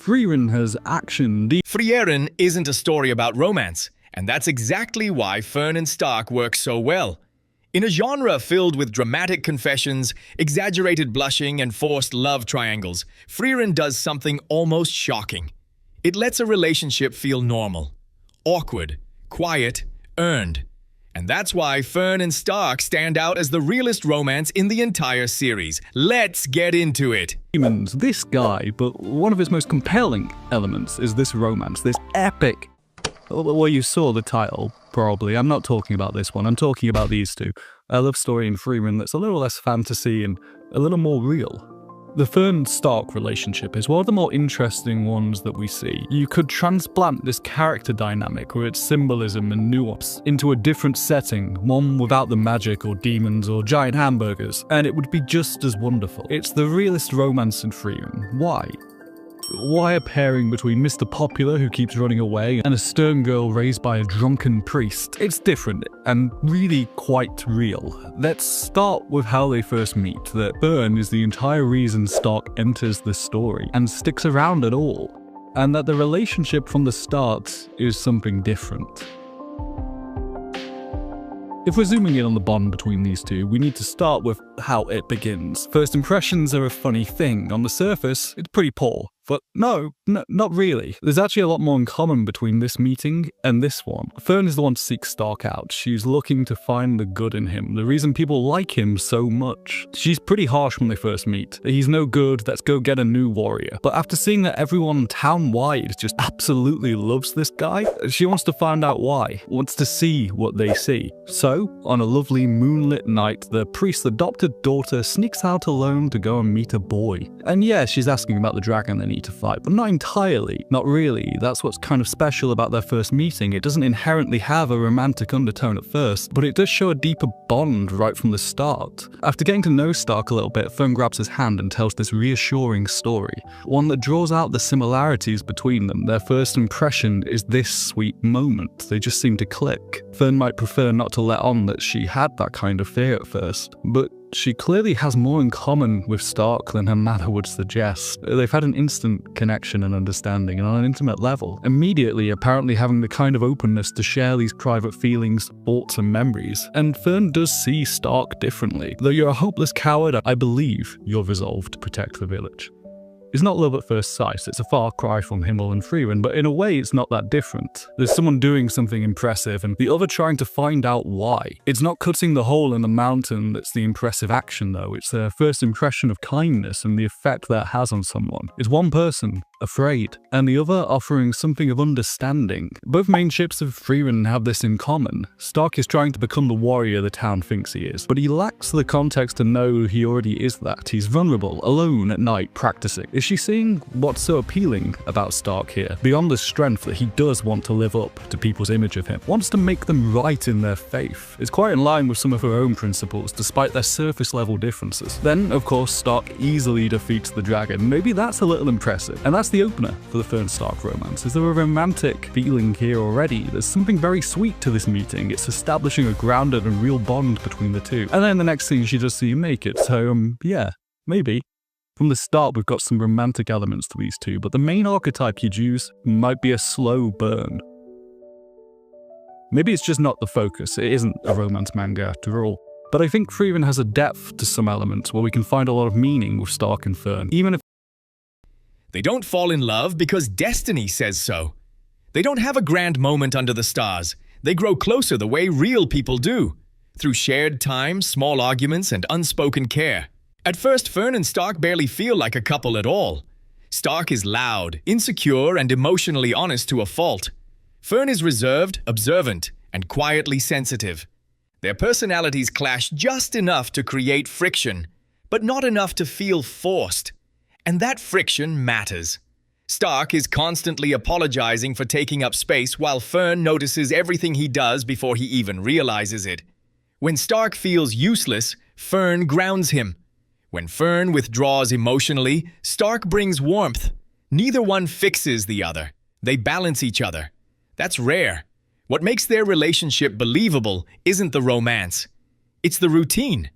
Frieren has action. Frieren isn't a story about romance, and that's exactly why Fern and Stark work so well. In a genre filled with dramatic confessions, exaggerated blushing, and forced love triangles, Frieren does something almost shocking. It lets a relationship feel normal, awkward, quiet, earned. And that's why Fern and Stark stand out as the realest romance in the entire series. Let's get into it. This guy, but one of his most compelling elements is this romance, this epic. Well, you saw the title, probably. I'm not talking about this one, I'm talking about these two. A love story in Frieren that's a little less fantasy and a little more real. The Fern-Stark relationship is one of the more interesting ones that we see. You could transplant this character dynamic with its symbolism and nuance into a different setting, one without the magic or demons or giant hamburgers, and it would be just as wonderful. It's the realest romance in Frieren. Why? Why a pairing between Mr. Popular, who keeps running away, and a stern girl raised by a drunken priest? It's different, and really quite real. Let's start with how they first meet, that Fern is the entire reason Stark enters the story, and sticks around at all, and that the relationship from the start is something different. If we're zooming in on the bond between these two, we need to start with how it begins. First impressions are a funny thing. On the surface, it's pretty poor. But no, not really. There's actually a lot more in common between this meeting and this one. Fern is the one to seek Stark out. She's looking to find the good in him, the reason people like him so much. She's pretty harsh when they first meet. He's no good, let's go get a new warrior. But after seeing that everyone town-wide just absolutely loves this guy, she wants to find out why, wants to see what they see. So, on a lovely moonlit night, the priest's adopted daughter sneaks out alone to go and meet a boy. And yeah, she's asking about the dragon they need to fight, but not entirely, not really. That's what's kind of special about their first meeting. It doesn't inherently have a romantic undertone at first, but it does show a deeper bond right from the start. After getting to know Stark a little bit, Fern grabs his hand and tells this reassuring story, one that draws out the similarities between them. Their first impression is this sweet moment. They just seem to click. Fern might prefer not to let on that she had that kind of fear at first, but she clearly has more in common with Stark than her manner would suggest. They've had an instant connection and understanding, and on an intimate level, immediately apparently having the kind of openness to share these private feelings, thoughts, and memories. And Fern does see Stark differently. Though you're a hopeless coward, I believe you're resolved to protect the village. It's not love at first sight, it's a far cry from Himmel and Frieren, but in a way it's not that different. There's someone doing something impressive and the other trying to find out why. It's not cutting the hole in the mountain that's the impressive action though, it's their first impression of kindness and the effect that has on someone. It's one person afraid, and the other offering something of understanding. Both main ships of Frieren have this in common. Stark is trying to become the warrior the town thinks he is, but he lacks the context to know he already is that. He's vulnerable, alone at night, practicing. Is she seeing what's so appealing about Stark here? Beyond the strength that he does want to live up to people's image of him, wants to make them right in their faith. It's quite in line with some of her own principles, despite their surface level differences. Then, of course, Stark easily defeats the dragon. Maybe that's a little impressive, and that's the opener for the Fern-Stark romance. Is there a romantic feeling here already? There's something very sweet to this meeting. It's establishing a grounded and real bond between the two. And then the next scene she does see you make it, so yeah, maybe. From the start we've got some romantic elements to these two, but the main archetype you'd use might be a slow burn. Maybe it's just not the focus, it isn't a romance manga after all. But I think Frieren has a depth to some elements where we can find a lot of meaning with Stark and Fern, even if They don't fall in love because destiny says so. They don't have a grand moment under the stars. They grow closer the way real people do, through shared time, small arguments, and unspoken care. At first, Fern and Stark barely feel like a couple at all. Stark is loud, insecure, and emotionally honest to a fault. Fern is reserved, observant, and quietly sensitive. Their personalities clash just enough to create friction, but not enough to feel forced. And that friction matters. Stark is constantly apologizing for taking up space while Fern notices everything he does before he even realizes it. When Stark feels useless, Fern grounds him. When Fern withdraws emotionally, Stark brings warmth. Neither one fixes the other. They balance each other. That's rare. What makes their relationship believable isn't the romance. It's the routine.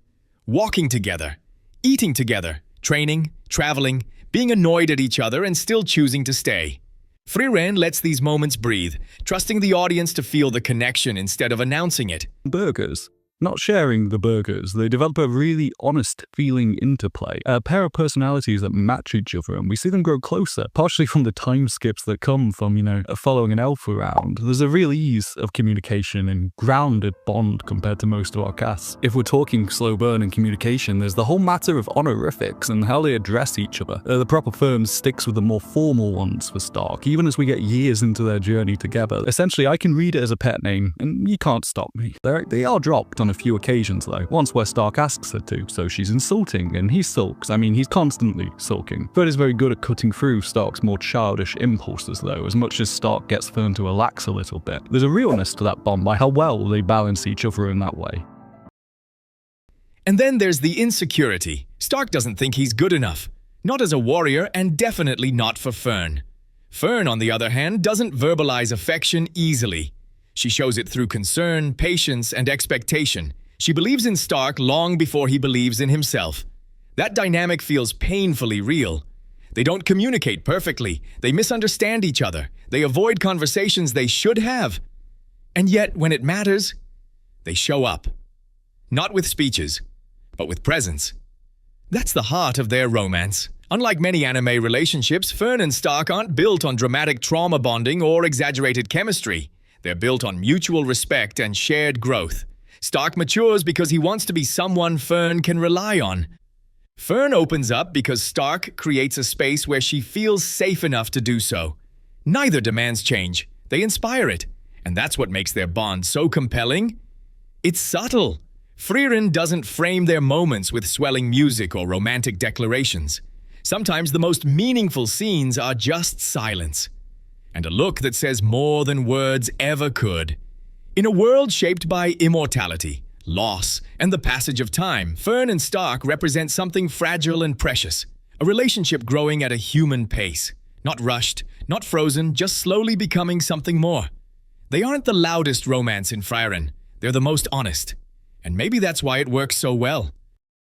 Walking together, eating together, training, traveling, being annoyed at each other and still choosing to stay. Frieren lets these moments breathe, trusting the audience to feel the connection instead of announcing it. Burgers. Not sharing the burgers, they develop a really honest feeling interplay, a pair of personalities that match each other, and we see them grow closer, partially from the time skips that come from, following an elf around. There's a real ease of communication and grounded bond compared to most of our casts. If we're talking slow burn and communication, there's the whole matter of honorifics and how they address each other. The proper firm sticks with the more formal ones for Stark, even as we get years into their journey together. Essentially, I can read it as a pet name, and you can't stop me. They are dropped on a few occasions though, once where Stark asks her to, so she's insulting and he sulks. He's constantly sulking. Fern is very good at cutting through Stark's more childish impulses though, as much as Stark gets Fern to relax a little bit. There's a realness to that bond by how well they balance each other in that way. And then there's the insecurity. Stark doesn't think he's good enough. Not as a warrior, and definitely not for Fern. Fern, on the other hand, doesn't verbalize affection easily. She shows it through concern, patience, and expectation. She believes in Stark long before he believes in himself. That dynamic feels painfully real. They don't communicate perfectly. They misunderstand each other. They avoid conversations they should have. And yet, when it matters, they show up. Not with speeches, but with presence. That's the heart of their romance. Unlike many anime relationships, Fern and Stark aren't built on dramatic trauma bonding or exaggerated chemistry. They're built on mutual respect and shared growth. Stark matures because he wants to be someone Fern can rely on. Fern opens up because Stark creates a space where she feels safe enough to do so. Neither demands change. They inspire it. And that's what makes their bond so compelling. It's subtle. Frieren doesn't frame their moments with swelling music or romantic declarations. Sometimes the most meaningful scenes are just silence. And a look that says more than words ever could. In a world shaped by immortality, loss, and the passage of time, Fern and Stark represent something fragile and precious. A relationship growing at a human pace. Not rushed, not frozen, just slowly becoming something more. They aren't the loudest romance in Frieren. They're the most honest. And maybe that's why it works so well.